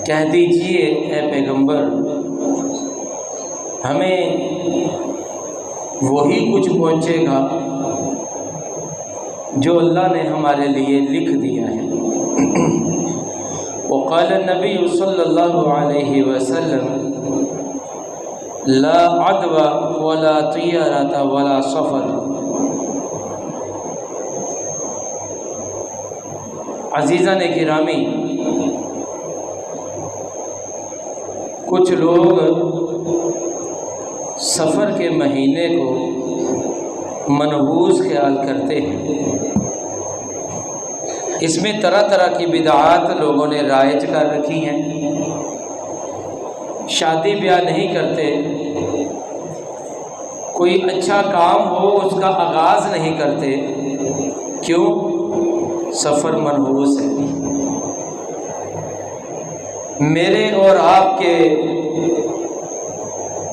کہہ دیجئے اے پیغمبر ہمیں وہی کچھ پہنچے گا جو اللہ نے ہمارے لیے لکھ دیا ہے۔ وقال النبی صلی اللہ علیہ وسلم لا عدوى ولا طیرۃ ولا سفر۔ عزیزان گرامی، کچھ لوگ سفر کے مہینے کو منحوس خیال کرتے ہیں، اس میں طرح طرح کی بدعات لوگوں نے رائج کر رکھی ہیں، شادی بیاہ نہیں کرتے، کوئی اچھا کام ہو اس کا آغاز نہیں کرتے، کیوں؟ سفر منحوس ہے۔ میرے اور آپ کے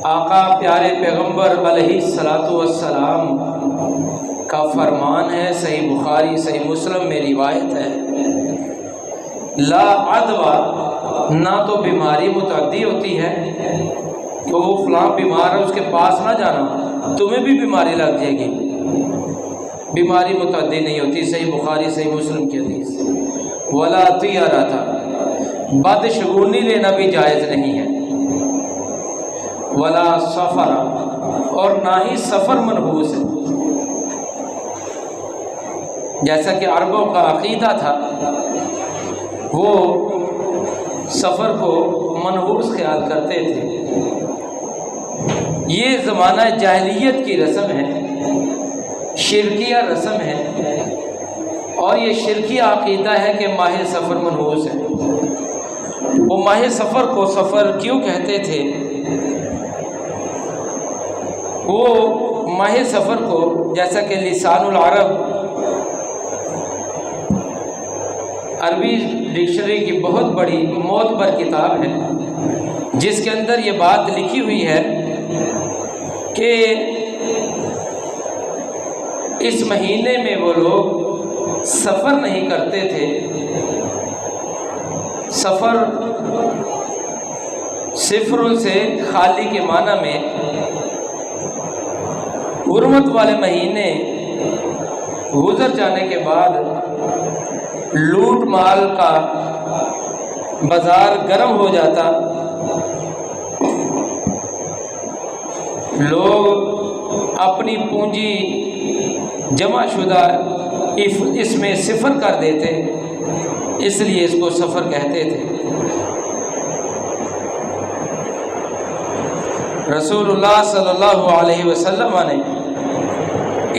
آقا پیارے پیغمبر علیہ الصلاۃ والسلام کا فرمان ہے، صحیح بخاری صحیح مسلم میں روایت ہے، لا عدوى، نہ تو بیماری متعدی ہوتی ہے کہ وہ فلاں بیمار ہے اس کے پاس نہ جانا، تمہیں بھی بیماری لگ جائے گی، بیماری متعدی نہیں ہوتی، صحیح بخاری صحیح مسلم کی حدیث۔ ولا طیرۃ، بدشگونی لینا بھی جائز نہیں ہے۔ ولا سفر، اور نہ ہی سفر منحوس ہے، جیسا کہ عربوں کا عقیدہ تھا، وہ سفر کو منحوس خیال کرتے تھے۔ یہ زمانہ جاہلیت کی رسم ہے، شرکیہ رسم ہے، اور یہ شرکیہ عقیدہ ہے کہ ماہ سفر منحوس ہے۔ وہ ماہ سفر کو سفر کیوں کہتے تھے؟ وہ ماہ سفر کو، جیسا کہ لسان العرب عربی ڈکشنری کی بہت بڑی معتبر کتاب ہے، جس کے اندر یہ بات لکھی ہوئی ہے کہ اس مہینے میں وہ لوگ سفر نہیں کرتے تھے۔ سفر صفر سے خالی کے معنی میں حرمت والے مہینے گزر جانے کے بعد لوٹ مال کا بازار گرم ہو جاتا، لوگ اپنی پونجی جمع شدہ اس میں صفر کر دیتے، اس لیے اس کو سفر کہتے تھے۔ رسول اللہ صلی اللہ علیہ وسلم نے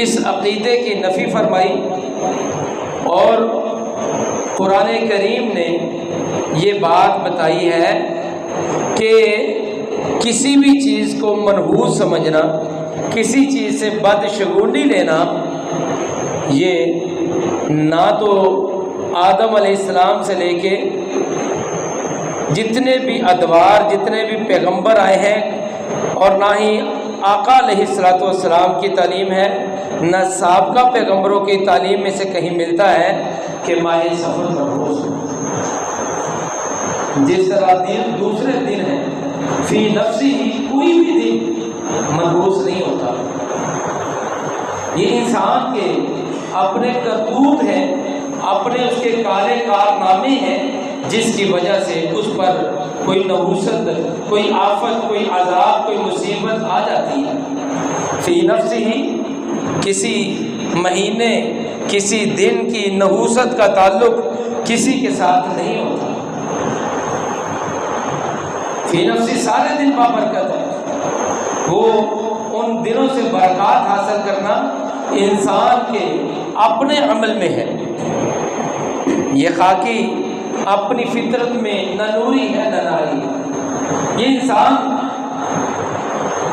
اس عقیدے کی نفی فرمائی، اور قرآن کریم نے یہ بات بتائی ہے کہ کسی بھی چیز کو منحوس سمجھنا، کسی چیز سے بدشگونی لینا، یہ نہ تو آدم علیہ السلام سے لے کے جتنے بھی ادوار، جتنے بھی پیغمبر آئے ہیں، اور نہ ہی آقا علیہ الصلوۃ والسلام کی تعلیم ہے، نہ سابقہ پیغمبروں کی تعلیم میں سے کہیں ملتا ہے کہ ماہ سفر منحوس ہے۔ جس طرح دن دوسرے دن ہے، فی نفسی ہی کوئی بھی دن منحوس نہیں ہوتا، یہ انسان کے اپنے کرتوت ہیں، اپنے اس کے کالے کارنامے ہیں، جس کی وجہ سے اس پر کوئی نحوست، کوئی آفت، کوئی عذاب، کوئی مصیبت آ جاتی ہے۔ فی نفسی ہی، کسی مہینے، کسی دن کی نحوست کا تعلق کسی کے ساتھ نہیں ہوتا۔ فی نفسی سارے دن بابرکت ہے، وہ ان دنوں سے برکات حاصل کرنا انسان کے اپنے عمل میں ہے۔ یہ خاکی اپنی فطرت میں نہ نوری ہے نہ ناری ہے۔ یہ انسان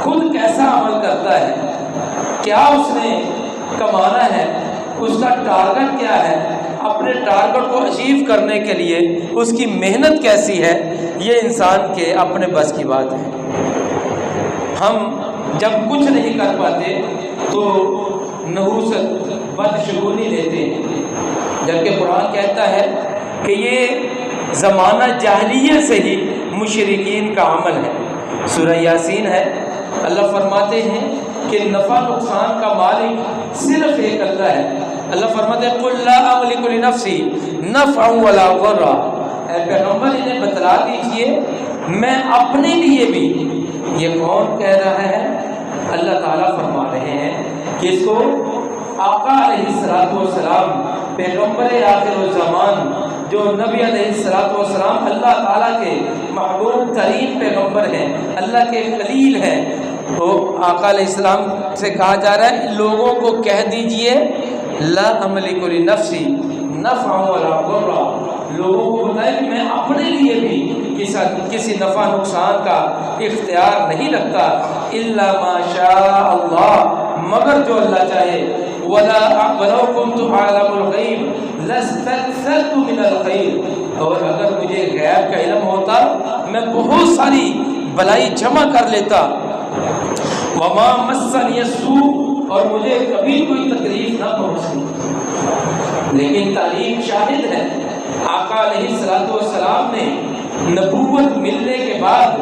خود کیسا عمل کرتا ہے، کیا اس نے کمانا ہے، اس کا ٹارگٹ کیا ہے، اپنے ٹارگٹ کو اچیو کرنے کے لیے اس کی محنت کیسی ہے، یہ انسان کے اپنے بس کی بات ہے۔ ہم جب کچھ نہیں کر پاتے تو نحوست، بدشگونی لیتے ہیں، جبکہ قرآن کہتا ہے کہ یہ زمانہ جاہلیت سے ہی مشرکین کا عمل ہے۔ سورہ یاسین ہے، اللہ فرماتے ہیں کہ نفع نقصان کا مالک صرف ایک اللہ ہے۔ اللہ فرماتے ہیں قُلْ لَا أَمْلِكُ لِنَفْسِي نَفْعًا وَلَا ضَرًّا، اے پیغمبر انہیں بتلا دیجئے میں اپنے لیے بھی۔ یہ کون کہہ رہا ہے؟ اللہ تعالیٰ فرما رہے ہیں کہ اس کو آقا علیہ السلام پیغمبر آخر الزمان جو نبی علیہ السلام اللہ تعالیٰ کے محبوب ترین پیغمبر ہیں، اللہ کے خلیل ہیں، تو آقا علیہ السلام سے کہا جا رہا ہے لوگوں کو کہہ دیجئے لا املک لنفسی نفعا ولا ضرا، لوگوں کو بتائیں کہ میں اپنے لیے بھی کسی نفع نقصان کا اختیار نہیں رکھتا، الا ما شاء اللہ، مگر جو اللہ چاہے، ولو كنت اعلم الغیب لاستكثرت من الخیر، اور اگر مجھے غیب کا علم ہوتا میں بہت ساری بلائی جمع کر لیتا، وما مسنی السوء، اور مجھے کبھی کوئی تکلیف نہ پہنچتی۔ لیکن تعلیم شاہد ہے آقا علیہ السلام نے نبوت ملنے کے بعد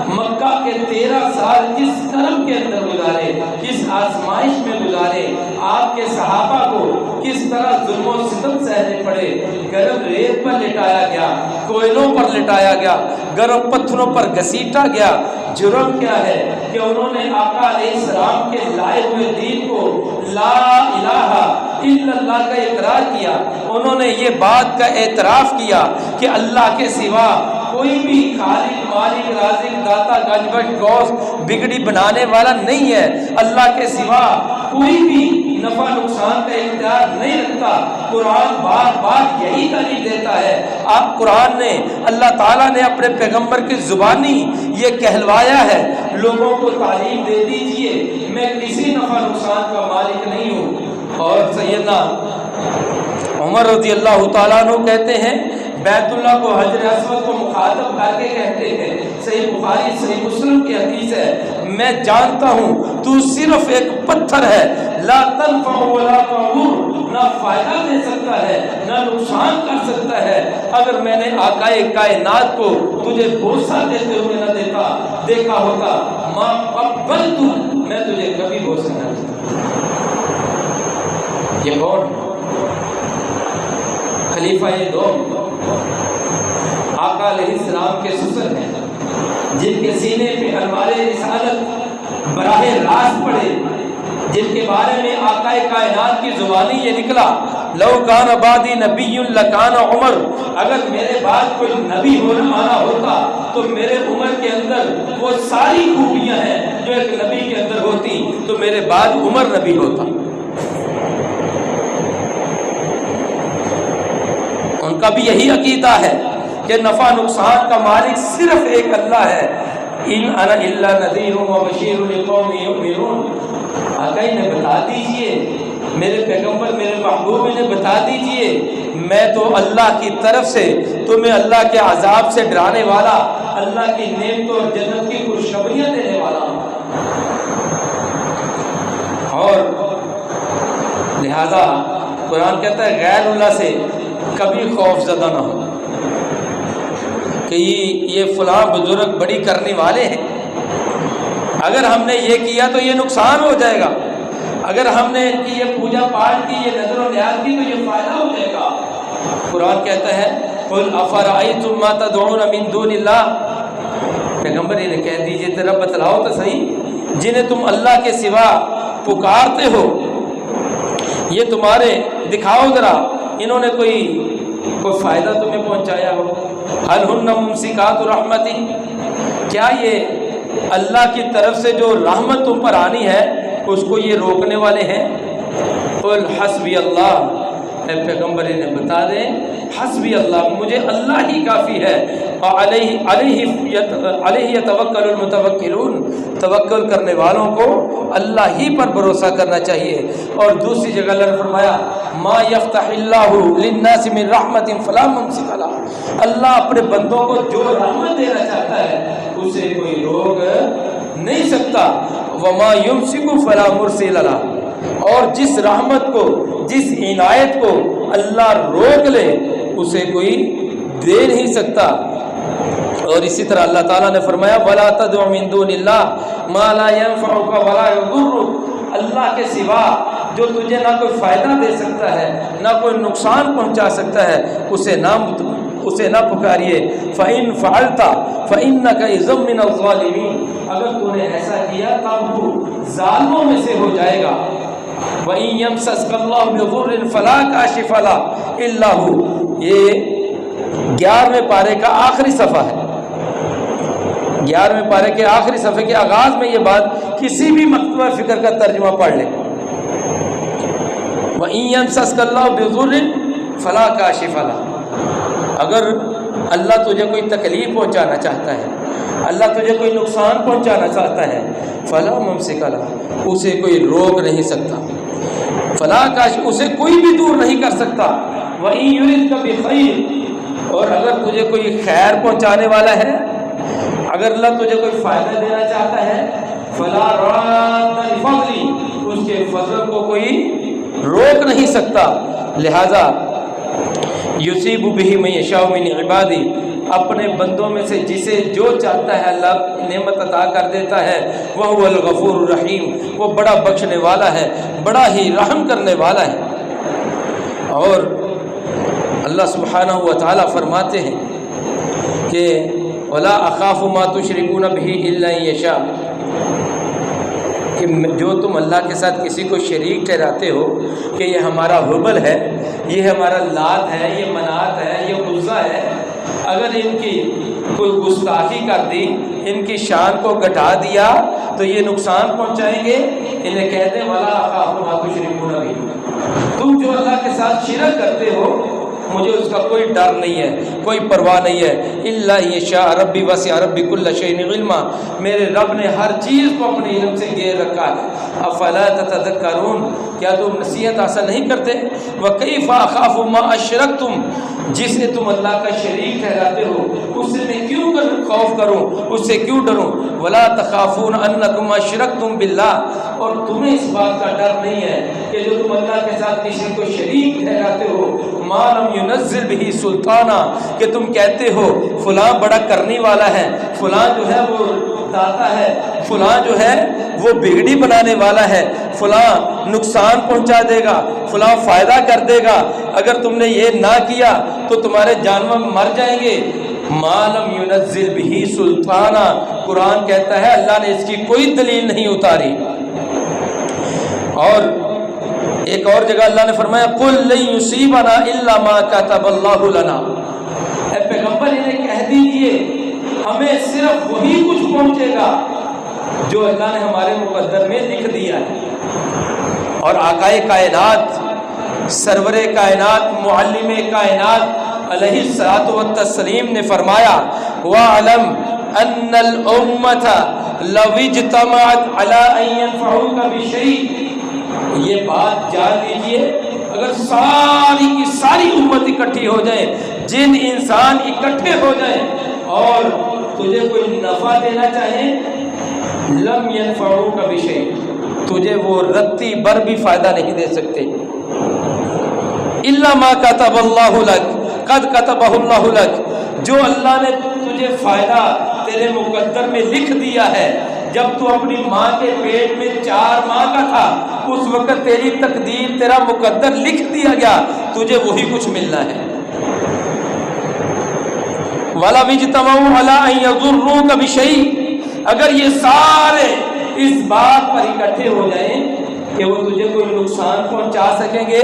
مکہ کے 13 سال کس کرم کے اندر گزارے، کس آزمائش میں گزارے، آپ کے صحابہ کو کس طرح ظلم و ستم سہنے پڑے، گرم ریت پر لٹایا گیا، کوئلوں پر لٹایا گیا، گرم پتھروں پر گھسیٹا گیا۔ جرم کیا ہے کہ انہوں نے آقا علیہ السلام کے لائے ہوئے دین کو لا الہ الا اللہ کا اقرار کیا، انہوں نے یہ بات کا اعتراف کیا کہ اللہ کے سوا کوئی بھی خالق مالک رازق داتا گنج بخش غوث بگڑی بنانے والا نہیں ہے، اللہ کے سوا کوئی بھی نفع نقصان کا اختیار نہیں رکھتا۔ قرآن بار بار یہی تعلیم دیتا ہے۔ آپ قرآن نے اللہ تعالیٰ نے اپنے پیغمبر کی زبانی یہ کہلوایا ہے، لوگوں کو تعلیم دے دیجئے میں کسی نفع نقصان کا مالک نہیں ہوں۔ اور سیدنا عمر رضی اللہ تعالیٰ عنہ کہتے ہیں بیت اللہ کو حجر اسود کو مخاطب کر کے کہتے ہیں، صحیح بخاری صحیح مسلم کی حدیث ہے، میں جانتا ہوں تو صرف ایک پتھر ہے، لا تنفع ولا تضر، نہ فائدہ دے سکتا ہے نہ نقصان کر سکتا ہے۔ اگر میں نے آقائے کائنات کو تجھے بوسہ دیتے ہوئے نہ دیکھا ہوتا ما قبلت، میں تجھے کبھی بوسہ نہ دیتا۔ یہ کون؟ خلیفہ دوم آقا علیہ السلام کے سسر ہیں، جن کے سینے پہ انوار رسالت براہ راست پڑے، جن کے بارے میں آقا کائنات کی زبانی یہ نکلا لو کان بعدی نبی لکان عمر، اگر میرے بعد کوئی نبی آنا ہوتا تو میرے عمر کے اندر وہ ساری خوبیاں ہیں جو ایک نبی کے اندر ہوتی تو میرے بعد عمر نبی ہوتا۔ ان کا بھی یہی عقیدہ ہے کہ نفع نقصان کا مالک صرف ایک اللہ ہے۔ ان انا الا نذیر و بشیر لقوم یؤمنون، آقا نے بتا دیجئے، میرے پیغمبر میرے محبوب نے بتا دیجئے میں تو اللہ کی طرف سے تمہیں اللہ کے عذاب سے ڈرانے والا، اللہ کی نعمتوں اور جنت کی خوشخبریاں دینے والا ہوں۔ اور لہذا قرآن کہتا ہے غیر اللہ سے کبھی خوف زدہ نہ ہو کہ یہ فلاں بزرگ بڑی کرنے والے ہیں، اگر ہم نے یہ کیا تو یہ نقصان ہو جائے گا، اگر ہم نے یہ پوجا پاٹ کی، یہ نظر و نیاز کی تو یہ فائدہ ہو جائے گا۔ قرآن کہتا ہے قل افرأیتم ما تدعون من دون اللہ، پیغمبر انہیں کہہ دیجئے ذرا بتلاؤ تو صحیح جنہیں تم اللہ کے سوا پکارتے ہو، یہ تمہارے دکھاؤ ذرا انہوں نے کوئی فائدہ تمہیں پہنچایا ہو؟ حل ہن ممسکات رحمتی، کیا یہ اللہ کی طرف سے جو رحمت تم پر آنی ہے اس کو یہ روکنے والے ہیں؟ قل حسبی اللہ، اے پیغمبر انہیں بتا دیں حسبی اللہ، مجھے اللہ ہی کافی ہے، علیہ یتوکل المتوکلون، توکل کرنے والوں کو اللہ ہی پر بھروسہ کرنا چاہیے۔ اور دوسری جگہ اللہ نے فرمایا ما یفتح اللہ للناس من رحمت فلا ممسک لها، اللہ اپنے بندوں کو جو رحمت دینا چاہتا ہے اسے کوئی روک نہیں سکتا، وما یمسک فلا مرسل لہ، اور جس رحمت کو جس عنایت کو اللہ روک لے اسے کوئی دے نہیں سکتا۔ اور اسی طرح اللہ تعالیٰ نے فرمایا وَلَا تَدْعُ مِن دُونِ اللَّهِ مَا لَا يَنفَعُكَ وَلَا يَضُرُّكَ، اللہ کے سوا جو تجھے نہ کوئی فائدہ دے سکتا ہے نہ کوئی نقصان پہنچا سکتا ہے اسے نہ پکاریے۔ فَإِن فَعَلْتَ فَإِنَّكَ إِذًا مِّنَ الظَّالِمِينَ، اگر تو نے ایسا کیا تب تو ظالموں میں سے ہو جائے گا۔ وَإِن يَمْسَسْكَ اللَّهُ بِضُرٍّ فَلَا كَاشِفَ لَهُ إِلَّا هُوَ، یہ 11ویں پارے کا آخری صفحہ ہے۔ 11ویں پارے کے آخری صفحے کے آغاز میں یہ بات کسی بھی مکتبہ فکر کا ترجمہ پڑھ لیں۔ وَإِن يَمْسَسْكَ اللَّهُ بِضُرٍّ فَلَا كَاشِفَ لَهُ، اگر اللہ تجھے کوئی تکلیف پہنچانا چاہتا ہے، اللہ تجھے کوئی نقصان پہنچانا چاہتا ہے، فَلَا مُمْسِكَ لَهُ، اسے کوئی روک نہیں سکتا، فَلَا كَاشِفَ، اسے کوئی بھی دور نہیں کر سکتا۔ وَإِن يُرِدْكَ بِخَيْرٍ، اور اگر تجھے کوئی خیر پہنچانے والا ہے، اگر اللہ تجھے کوئی فائدہ دینا چاہتا ہے، فَلَا رَادَّ لِفَضْلِهِ، اس کے فضل کو کوئی روک نہیں سکتا۔ لہذا یصیب بہ من یشاء من عبادہ، اپنے بندوں میں سے جسے جو چاہتا ہے اللہ نعمت عطا کر دیتا ہے۔ وَهُوَ الْغَفُورُ الرَّحِيمُ، وہ بڑا بخشنے والا ہے، بڑا ہی رحم کرنے والا ہے۔ اور اللہ سبحانہ و تعالیٰ فرماتے ہیں کہ وَلَا أَخَافُ مَا تُشْرِكُونَ بِهِ إِلَّا إِن يَشَاءَ، کہ جو تم اللہ کے ساتھ کسی کو شریک ٹھہراتے ہو کہ یہ ہمارا حبل ہے، یہ ہمارا لات ہے، یہ منات ہے، یہ عزا ہے، اگر ان کی کوئی گستاخی کر دی، ان کی شان کو گھٹا دیا تو یہ نقصان پہنچائیں گے۔ انہیں کہتے ہیں وَلَا أَخَافُ مَا تُشْرِكُونَ بِهِ، تم جو اللہ کے ساتھ شرک کرتے ہو مجھے اس کا کوئی ڈر نہیں ہے، کوئی پرواہ نہیں ہے۔ الا یشاء ربی وسع ربی کل شیء علما، میرے رب نے ہر چیز کو اپنے علم سے گھیر رکھا ہے۔ افلا تتذکرون، کیا تم نصیحت حاصل نہیں کرتے؟ وکیف اخاف ما اشرکتم، جسے تم اللہ کا شریک ٹھہراتے ہو اس سے میں کیوں خوف کروں، اس سے کیوں ڈروں؟ ولا تخافون انکم اشرکتم باللہ، اور تمہیں اس بات کا ڈر نہیں ہے کہ جو تم اللہ کے ساتھ کسی کو شریک ٹھہراتے ہو، ما لم ينزل به سلطانہ، کہ تم کہتے ہو فلاں بڑا کرنے والا ہے، فلاں جو ہے وہ داتا ہے، فلاں جو ہے وہ بگڑی بنانے والا ہے، فلاں نقصان پہنچا دے گا، فلاں فائدہ کر دے گا، اگر تم نے یہ نہ کیا تو تمہارے جانور مر جائیں گے۔ ما لم ينزل به سلطانہ، قرآن کہتا ہے اللہ نے اس کی کوئی دلیل نہیں اتاری۔ اور ایک اور جگہ اللہ نے فرمایا قل لن یصیبنا الا ما كتب اللہ لنا، اے پیغمبر انہیں کہہ دیجئے ہمیں صرف وہی کچھ پہنچے گا جو اللہ نے ہمارے مقدر میں لکھ دیا ہے۔ اور آقائے کائنات، سرور کائنات، معلم کائنات علیہ الصلوۃ والتسلیم نے فرمایا وَاعْلَمْ أَنَّ الْأُمَّةَ لَوْ اجْتَمَعَتْ عَلَىٰ أَن يَنفَعُوكَ بِشَيْءٍ، یہ بات جان لیجئے اگر ساری کی ساری امت اکٹھی ہو جائے، جن انسان اکٹھے ہو جائیں اور تجھے کوئی نفع دینا چاہیں، لم ينفعوك بشيء، تجھے وہ رتی بر بھی فائدہ نہیں دے سکتے۔ الا ما كتب اللہ لك قد كتبه اللہ لك، جو اللہ نے تجھے فائدہ تیرے مقدر میں لکھ دیا ہے۔ جب تو اپنی ماں کے پیٹ میں 4 ماہ کا تھا اس وقت تیری تقدیر، تیرا مقدر لکھ دیا گیا، تجھے وہی کچھ ملنا ہے۔ وَلَوِ اجْتَمَعُوا عَلَىٰ أَن يَضُرُّوكَ بِشَيْءٍ، اگر یہ سارے اس بات پر اکٹھے ہو جائیں کہ وہ تجھے کوئی نقصان پہنچا سکیں گے،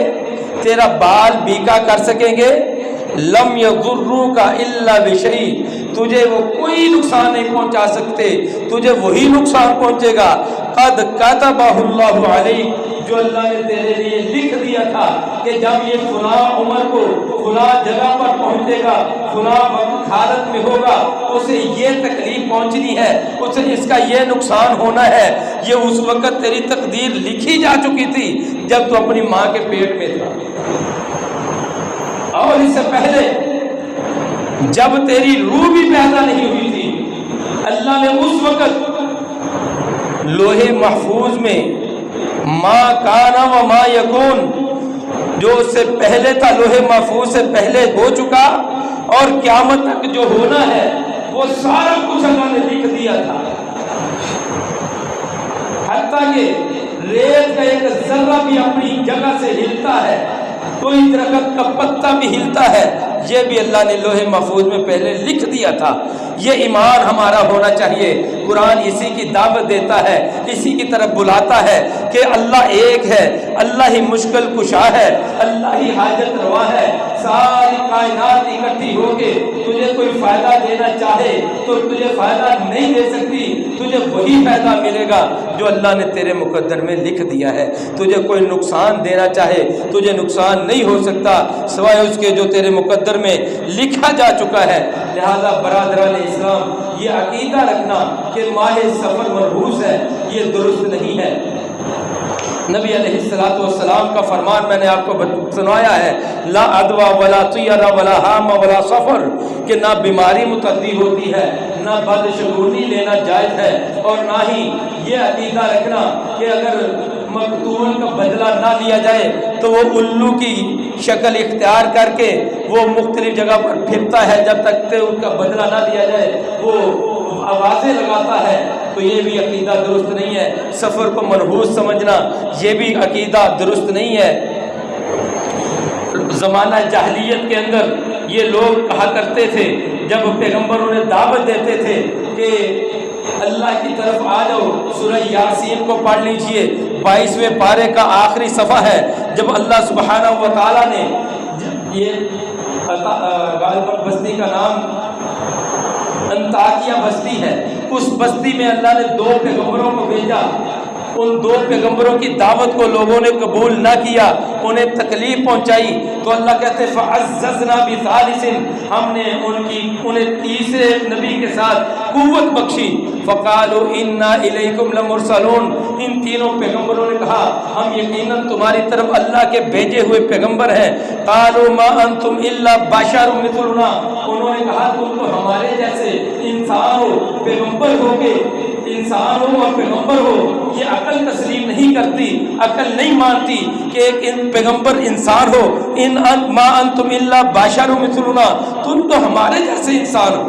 تیرا بال بیکا کر سکیں گے، لم يضروك الا بشيء، تجھے وہ کوئی نقصان نہیں پہنچا سکتے، تجھے وہی نقصان پہنچے گا قد كتبه اللہ علیک، جو اللہ نے تیرے لیے لکھ دیا تھا کہ جب یہ فلاں عمر کو فلاں جگہ پر پہنچے گا، فلاں وقت حالت میں ہوگا، اسے یہ تکلیف پہنچنی ہے، اسے اس کا یہ نقصان ہونا ہے، یہ اس وقت تیری تقدیر لکھی جا چکی تھی جب تو اپنی ماں کے پیٹ میں تھا۔ اور اس سے پہلے جب تیری روح بھی پیدا نہیں ہوئی تھی، اللہ نے اس وقت لوح محفوظ میں ما کان و ما یکون، جو اس سے پہلے تھا لوح محفوظ سے پہلے ہو چکا، اور قیامت تک جو ہونا ہے وہ سارا کچھ اللہ نے لکھ دیا تھا، حتیٰ کہ ریت کا ایک ذرہ بھی اپنی جگہ سے ہلتا ہے، کوئی درخت کا پتا بھی ہلتا ہے، یہ بھی اللہ نے لوح محفوظ میں پہلے لکھ دیا تھا۔ یہ ایمان ہمارا ہونا چاہیے۔ قرآن اسی کی دعوت دیتا ہے، اسی کی طرف بلاتا ہے کہ اللہ ایک ہے، اللہ ہی مشکل کشا ہے، اللہ ہی حاجت روا ہے۔ ساری کائنات اکٹھی ہو کے تجھے کوئی فائدہ دینا چاہے تو تجھے فائدہ نہیں دے سکتی، تجھے وہی فائدہ ملے گا جو اللہ نے تیرے مقدر میں لکھ دیا ہے۔ تجھے کوئی نقصان دینا چاہے تجھے نقصان نہیں ہو سکتا سوائے اس کے جو تیرے مقدر میں لکھا جا چکا ہے۔ لہذا برادران اسلام، یہ عقیدہ رکھنا کہ ماہ سفر منحوس ہے، یہ درست نہیں ہے۔ نبی علیہ الصلوۃ والسلام کا فرمان میں نے آپ کو سنایا ہے، لا عدوى ولا طیر ولا حام ولا سفر، کہ نہ بیماری متعدی ہوتی ہے، نہ بدشگونی لینا جائز ہے، اور نہ ہی یہ عقیدہ رکھنا کہ اگر مقتول کا بدلہ نہ لیا جائے تو وہ الو کی شکل اختیار کر کے وہ مختلف جگہ پر پھرتا ہے جب تک کہ ان کا بدلہ نہ لیا جائے، وہ آوازیں لگاتا ہے، تو یہ بھی عقیدہ درست نہیں ہے۔ سفر کو منحوس سمجھنا یہ بھی عقیدہ درست نہیں ہے۔ زمانہ جاہلیت کے اندر یہ لوگ کہا کرتے تھے جب پیغمبروں نے دعوت دیتے تھے کہ اللہ کی طرف آ جاؤ، سورہ یاسین کو پڑھ لیجئے، 22ویں پارے کا آخری صفحہ ہے، جب اللہ سبحانہ و تعالیٰ نے یہ غالباً بستی کا نام انطاکیہ بستی ہے، اس بستی میں اللہ نے 2 پیغمبروں کو بھیجا، ان 2 پیغمبروں کی دعوت کو لوگوں نے قبول نہ کیا، انہیں تکلیف پہنچائی، تو اللہ کہتے فعززنا بثالث، ہم نے انہیں تیسرے نبی کے ساتھ قوت بخشی، فقالوا انا الیکم لمرسلون، ان تینوں پیغمبروں نے کہا ہم یقیناً تمہاری طرف اللہ کے بھیجے ہوئے پیغمبر ہیں۔ قالوا ما انتم الا بشر مثلنا، انہوں نے کہا تم تو ہمارے جیسے انسان ہو، پیغمبر ہو کے انسان ہو اور پیغمبر ہو، یہ عقل تسلیم نہیں کرتی، عقل نہیں مانتی کہ ایک پیغمبر انسان ہو۔ ان ما انتم الا بشر مثلنا، تم تو ہمارے جیسے انسان ہو۔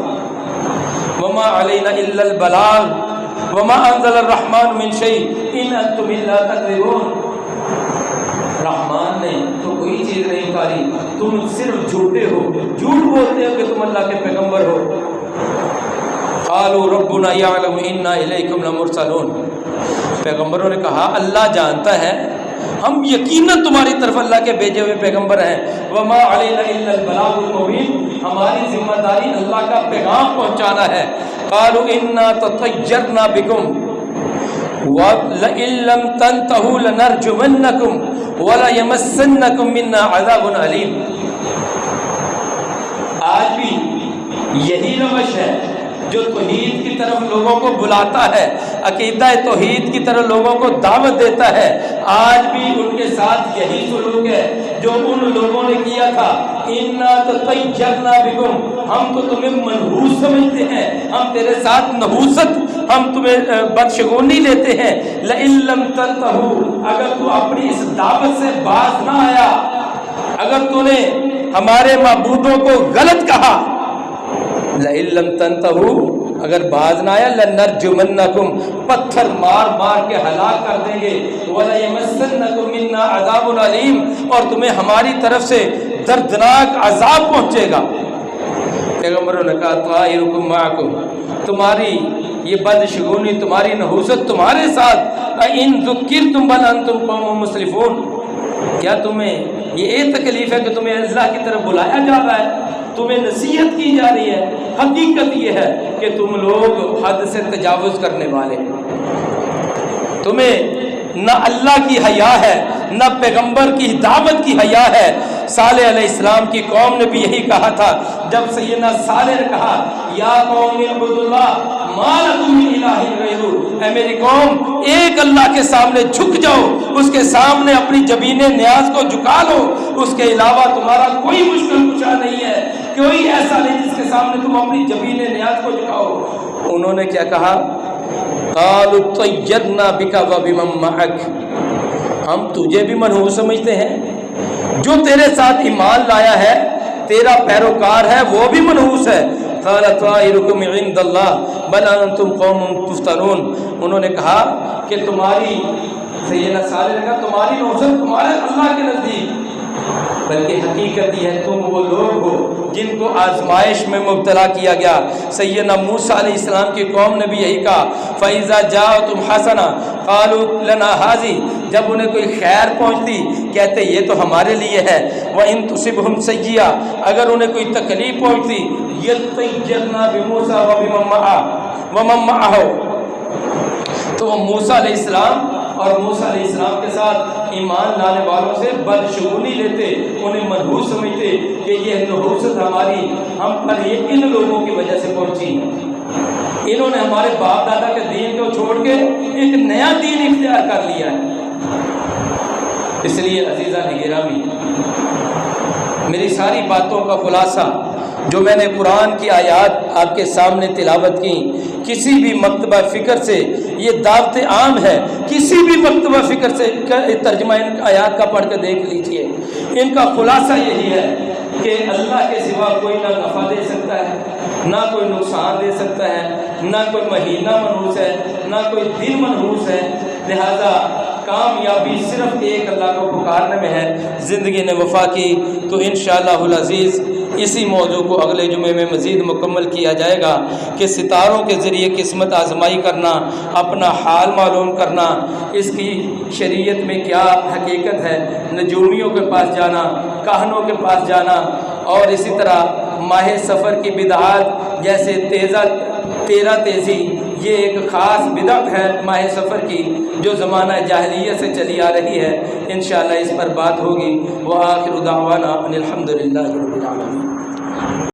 وما علینا الا البلاغ وما انزل الرحمن من شیء ان انتم الا تکذبون، رحمان نے تو کوئی چیز نہیں اتاری، تم صرف جھوٹے ہو، جھوٹ بولتے ہو کہ تم اللہ کے پیغمبر ہو۔ قالوا ربنا یعلم انا الیکم لمرسلون، پیغمبروں نے کہا اللہ جانتا ہے ہم یقیناً تمہاری طرف اللہ کے بھیجے ہوئے پیغمبر ہیں۔ وما علینا الا البلاغ المبین، ہماری ذمہ داری اللہ کا پیغام پہنچانا ہے۔ قالوا انا تطیرنا بکم وَلَئِن لَّمْ تَنْتَهُوا لَنَرْجُمَنَّكُمْ وَلَيَمَسَّنَّكُمْ مِنَّا عَذَابٌ أَلِيمٌ۔ آج بھی یہی روش ہے جو توحید کی طرف لوگوں کو بلاتا ہے، عقیدہ توحید کی طرف لوگوں کو دعوت دیتا ہے، آج بھی ان کے ساتھ یہی سلوک ہے جو ان لوگوں نے کیا تھا۔ اِنَّا تَطَيَّرْنَا بِكُمْ، ہم تو تمہیں منحوس سمجھتے ہیں، ہم تیرے ساتھ نحوست، ہم تمہیں بدشگونی لیتے ہیں۔ لَئِن لَّمْ تَنْتَهُوا، اگر تو اپنی اس دعوت سے باز نہ آیا، اگر تو نے ہمارے معبودوں کو غلط کہا، لَئِن لَّمْ تَنْتَهُوا، اگر باز نہ آیا، لَنَرْجُمَنَّكُمْ، پتھر مار مار کے ہلاک کر دیں گے، وَلَيَمَسَّنَّكُمْ مِنَّا عَذَابٌ أَلِيمٌ، اور تمہیں ہماری طرف سے دردناک عذاب پہنچے گا۔ پیغمبروں نے کہا طائرکم معکم، تمہاری یہ بدشگونی، تمہاری نحوست تمہارے ساتھ، ان ذکرتم بل انتم قوم مسرفون، کیا تمہیں یہ تکلیف ہے کہ تمہیں اللہ کی طرف بلایا جا رہا ہے، تمہیں نصیحت کی جا رہی ہے؟ حقیقت یہ ہے کہ تم لوگ حد سے تجاوز کرنے والے، تمہیں نہ اللہ کی حیا ہے نہ پیغمبر کی دعوت کی حیا ہے۔ صالح علیہ السلام کی قوم نے بھی یہی کہا تھا، جب سیدنا صالح نے کہا یا قوم اعبدوا اللہ ما لکم من الہ غیرہ، اے میری قوم ایک اللہ کے سامنے جھک جاؤ، اس کے سامنے اپنی جبین نیاز کو جھکا لو، اس کے علاوہ تمہارا کوئی مشکل کشا نہیں ہے، کوئی ایسا نہیں جس کے سامنے تم اپنی جبین نیاز کو جھکاؤ۔ انہوں نے کیا کہا؟ قالوا طیرنا بک وبمن معک، ہم تجھے بھی منحوس سمجھتے ہیں، جو تیرے ساتھ ایمان لایا ہے تیرا پیروکار ہے وہ بھی منحوس ہے۔ قال طائرکم عند اللہ بل انتم قوم تفتنون، انہوں نے کہا کہ تمہاری سیدنا صالح نے کہا تمہاری نوزت تمہارے اللہ کے نزدیک، بلکہ حقیقت یہ ہے تم وہ لوگ ہو جن کو آزمائش میں مبتلا کیا گیا۔ سیدنا موسیٰ علیہ السلام کی قوم نے بھی یہی کہا فَإِذَا جَاءَتْهُمْ حَسَنَةٌ قَالُوا لَنَا هَٰذِهِ، جب انہیں کوئی خیر پہنچتی کہتے یہ تو ہمارے لیے ہے۔ وَإِن تُصِبْهُمْ سَيِّئَةٌ، اگر انہیں کوئی تکلیف پہنچتی يَطَّيَّرْنَا بِمُوسَىٰ وَمَن مَّعَهُ، تو وہ موسیٰ علیہ السلام اور موسیٰ علیہ السلام کے ساتھ ایمان لانے والوں سے بدشگونی لیتے، انہیں منحوس سمجھتے کہ یہ نحوست ہماری ہم پر یہ ان لوگوں کی وجہ سے پہنچی، انہوں نے ہمارے باپ دادا کے دین کو چھوڑ کے ایک نیا دین اختیار کر لیا ہے۔ اس لیے عزیزان گرامی، میری ساری باتوں کا خلاصہ جو میں نے قرآن کی آیات آپ کے سامنے تلاوت کی، کسی بھی مکتبہ فکر سے یہ دعوت عام ہے، کسی بھی مکتبہ فکر سے ترجمہ ان آیات کا پڑھ کے دیکھ لیجئے، ان کا خلاصہ یہی ہے کہ اللہ کے سوا کوئی نہ نفع دے سکتا ہے، نہ کوئی نقصان دے سکتا ہے، نہ کوئی مہینہ منحوس ہے، نہ کوئی دن منحوس ہے، لہذا کامیابی صرف ایک اللہ کو پکارنے میں ہے۔ زندگی نے وفا کی تو انشاءاللہ العزیز اسی موضوع کو اگلے جمعے میں مزید مکمل کیا جائے گا کہ ستاروں کے ذریعے قسمت آزمائی کرنا، اپنا حال معلوم کرنا، اس کی شریعت میں کیا حقیقت ہے، نجومیوں کے پاس جانا، کاہنوں کے پاس جانا، اور اسی طرح ماہ سفر کی بدعات جیسے تیرہ تیزی، یہ ایک خاص بدعت ہے ماہ سفر کی جو زمانہ جاہلیت سے چلی آ رہی ہے۔ انشاءاللہ اس پر بات ہوگی۔ وآخر دعوانا ان الحمد للہ رب العالمین۔